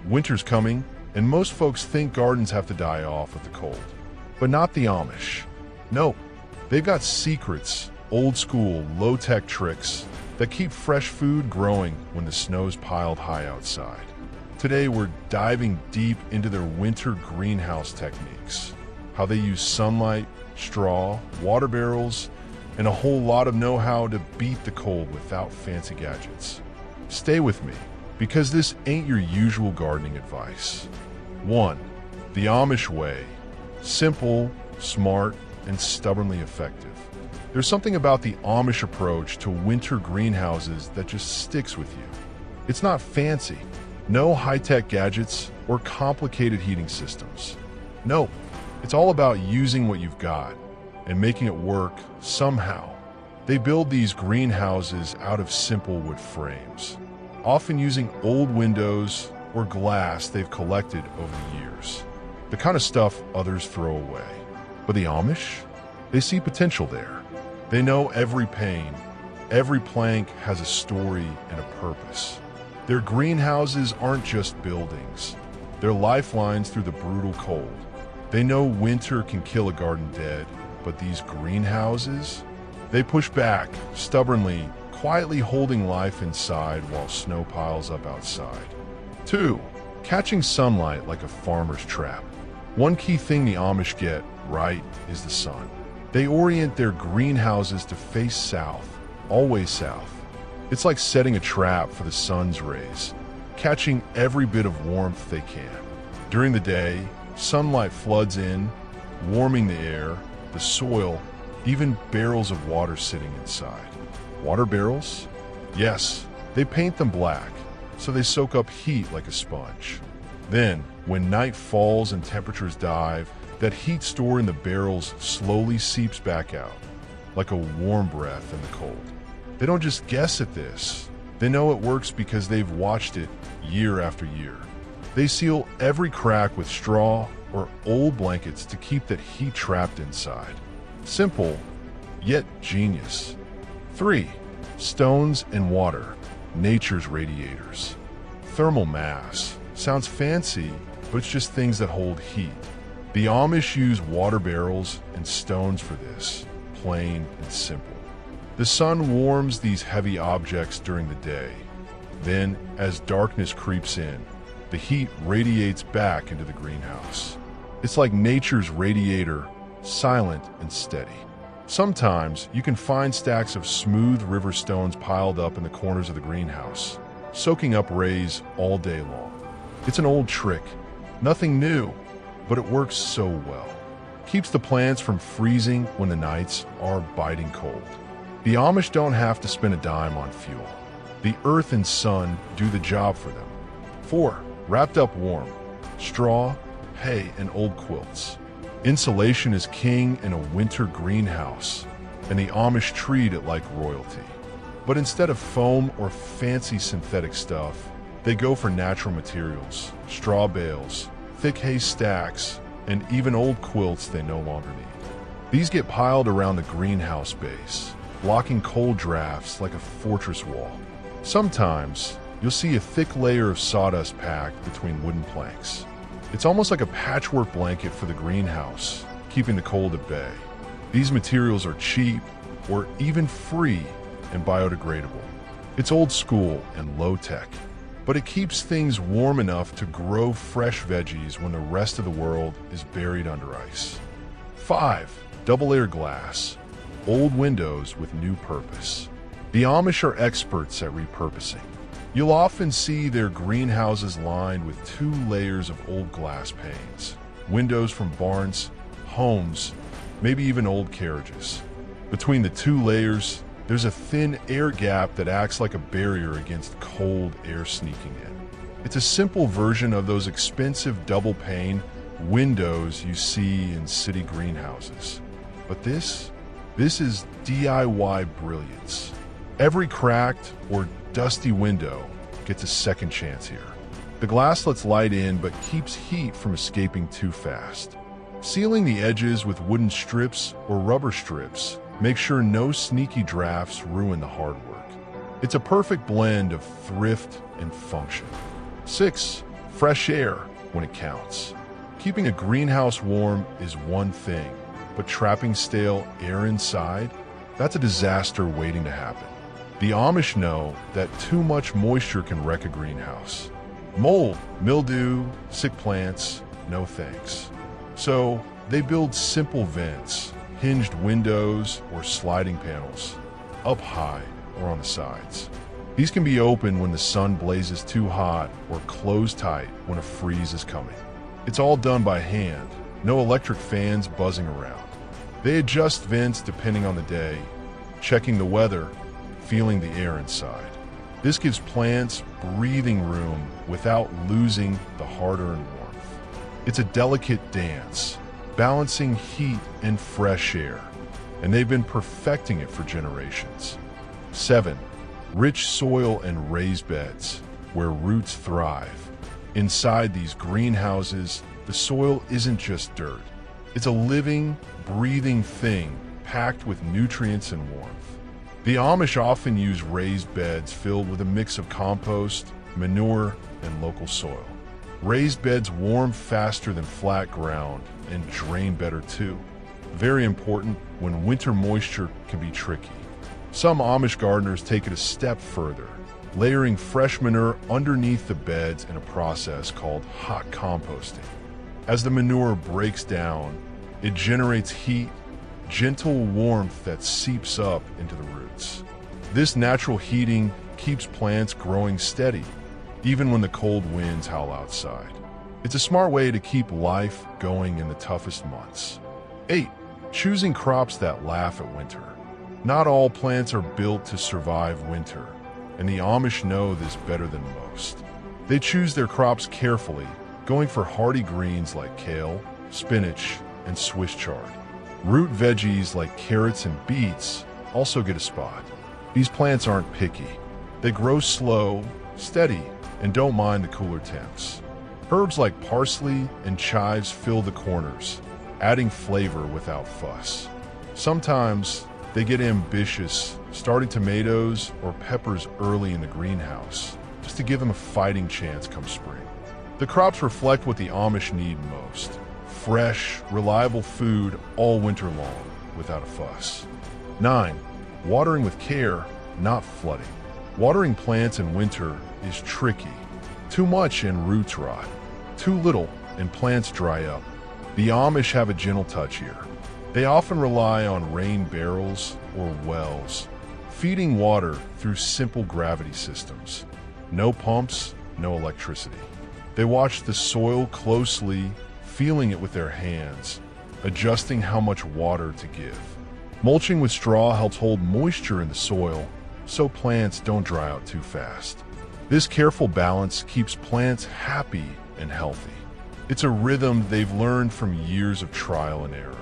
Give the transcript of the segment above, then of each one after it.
Winter's coming, and most folks think gardens have to die off with the cold. But not the Amish. Nope, they've got secrets, old school, low-tech tricks that keep fresh food growing when the snow's piled high outside. Today we're diving deep into their winter greenhouse techniques, how they use sunlight, straw, water barrels, and a whole lot of know-how to beat the cold without fancy gadgets. Stay with me, because this ain't your usual gardening advice. 1. The Amish way. Simple, smart, and stubbornly effective. There's something about the Amish approach to winter greenhouses that just sticks with you. It's not fancy. No high-tech gadgets or complicated heating systems. No, it's all about using what you've got and making it work somehow. They build these greenhouses out of simple wood frames, often using old windows or glass they've collected over the years. The kind of stuff others throw away. But the Amish? They see potential there. They know every pane, every plank has a story and a purpose. Their greenhouses aren't just buildings. They're lifelines through the brutal cold. They know winter can kill a garden dead, but these greenhouses? They push back, stubbornly, quietly holding life inside while snow piles up outside. 2. Catching sunlight like a farmer's trap. One key thing the Amish get right is the sun. They orient their greenhouses to face south, always south. It's like setting a trap for the sun's rays, catching every bit of warmth they can. During the day, sunlight floods in, warming the air, the soil, even barrels of water sitting inside. Water barrels? Yes, they paint them black, so they soak up heat like a sponge. Then, when night falls and temperatures dive, that heat stored in the barrels slowly seeps back out, like a warm breath in the cold. They don't just guess at this. They know it works because they've watched it year after year. They seal every crack with straw or old blankets to keep that heat trapped inside. Simple, yet genius. 3. Stones and water, nature's radiators. Thermal mass. Sounds fancy, but it's just things that hold heat. The Amish use water barrels and stones for this, plain and simple. The sun warms these heavy objects during the day. Then, as darkness creeps in, the heat radiates back into the greenhouse. It's like nature's radiator, silent and steady. Sometimes you can find stacks of smooth river stones piled up in the corners of the greenhouse, soaking up rays all day long. It's an old trick, nothing new, but it works so well. Keeps the plants from freezing when the nights are biting cold. The Amish don't have to spend a dime on fuel. The earth and sun do the job for them. 4. Wrapped up warm. Straw, hay, and old quilts. Insulation is king in a winter greenhouse, and the Amish treat it like royalty. But instead of foam or fancy synthetic stuff, they go for natural materials, straw bales, thick hay stacks, and even old quilts they no longer need. These get piled around the greenhouse base, blocking cold drafts like a fortress wall. Sometimes, you'll see a thick layer of sawdust packed between wooden planks. It's almost like a patchwork blanket for the greenhouse, keeping the cold at bay. These materials are cheap, or even free, and biodegradable. It's old school and low-tech, but it keeps things warm enough to grow fresh veggies when the rest of the world is buried under ice. 5. Double-layer glass. Old windows with new purpose. The Amish are experts at repurposing. You'll often see their greenhouses lined with 2 layers of old glass panes, windows from barns, homes, maybe even old carriages. Between the 2 layers, there's a thin air gap that acts like a barrier against cold air sneaking in. It's a simple version of those expensive double-pane windows you see in city greenhouses. But this is DIY brilliance. Every cracked or dusty window gets a second chance here. The glass lets light in but keeps heat from escaping too fast. Sealing the edges with wooden strips or rubber strips makes sure no sneaky drafts ruin the hard work. It's a perfect blend of thrift and function. 6. fresh air when it counts. Keeping a greenhouse warm is one thing, but trapping stale air inside, that's a disaster waiting to happen. The Amish know that too much moisture can wreck a greenhouse. Mold, mildew, sick plants, no thanks. So they build simple vents, hinged windows or sliding panels, up high or on the sides. These can be open when the sun blazes too hot or closed tight when a freeze is coming. It's all done by hand, no electric fans buzzing around. They adjust vents depending on the day, checking the weather, feeling the air inside. This gives plants breathing room without losing the hard-earned warmth. It's a delicate dance, balancing heat and fresh air, and they've been perfecting it for generations. 7. Rich soil and raised beds, where roots thrive. Inside these greenhouses, the soil isn't just dirt. It's a living, breathing thing packed with nutrients and warmth. The Amish often use raised beds filled with a mix of compost, manure, and local soil. Raised beds warm faster than flat ground and drain better too. Very important when winter moisture can be tricky. Some Amish gardeners take it a step further, layering fresh manure underneath the beds in a process called hot composting. As the manure breaks down, it generates heat, gentle warmth that seeps up into the roots. This natural heating keeps plants growing steady, even when the cold winds howl outside. It's a smart way to keep life going in the toughest months. 8. Choosing crops that laugh at winter. Not all plants are built to survive winter, and the Amish know this better than most. They choose their crops carefully, going for hardy greens like kale, spinach, and Swiss chard. Root veggies like carrots and beets also get a spot. These plants aren't picky. They grow slow, steady, and don't mind the cooler temps. Herbs like parsley and chives fill the corners, adding flavor without fuss. Sometimes they get ambitious, starting tomatoes or peppers early in the greenhouse, just to give them a fighting chance come spring. The crops reflect what the Amish need most: fresh, reliable food all winter long, without a fuss. 9. Watering with care, not flooding. Watering plants in winter is tricky. Too much and roots rot. Too little and plants dry up. The Amish have a gentle touch here. They often rely on rain barrels or wells, feeding water through simple gravity systems. No pumps, no electricity. They watch the soil closely, feeling it with their hands, adjusting how much water to give. Mulching with straw helps hold moisture in the soil so plants don't dry out too fast. This careful balance keeps plants happy and healthy. It's a rhythm they've learned from years of trial and error,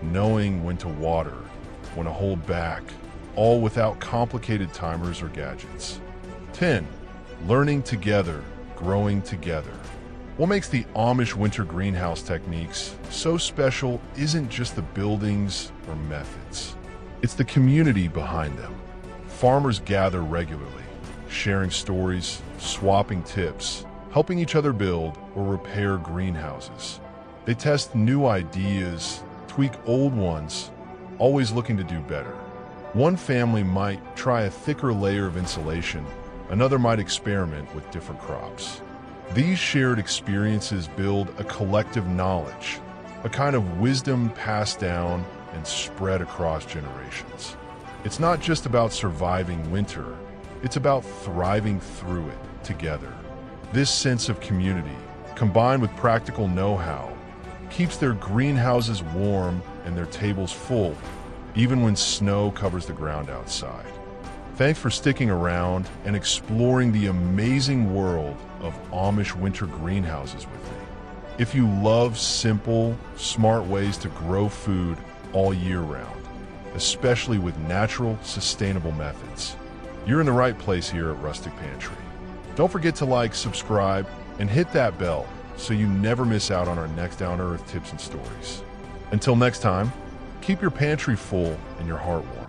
knowing when to water, when to hold back, all without complicated timers or gadgets. 10. Learning together, growing together. What makes the Amish winter greenhouse techniques so special isn't just the buildings or methods. It's the community behind them. Farmers gather regularly, sharing stories, swapping tips, helping each other build or repair greenhouses. They test new ideas, tweak old ones, always looking to do better. One family might try a thicker layer of insulation, another might experiment with different crops. These shared experiences build a collective knowledge, a kind of wisdom passed down and spread across generations. It's not just about surviving winter, it's about thriving through it together. This sense of community, combined with practical know-how, keeps their greenhouses warm and their tables full, even when snow covers the ground outside. Thanks for sticking around and exploring the amazing world of Amish winter greenhouses with me. If you love simple, smart ways to grow food all year round, especially with natural, sustainable methods, you're in the right place here at Rustic Pantry. Don't forget to like, subscribe, and hit that bell so you never miss out on our next down-to-earth tips and stories. Until next time, keep your pantry full and your heart warm.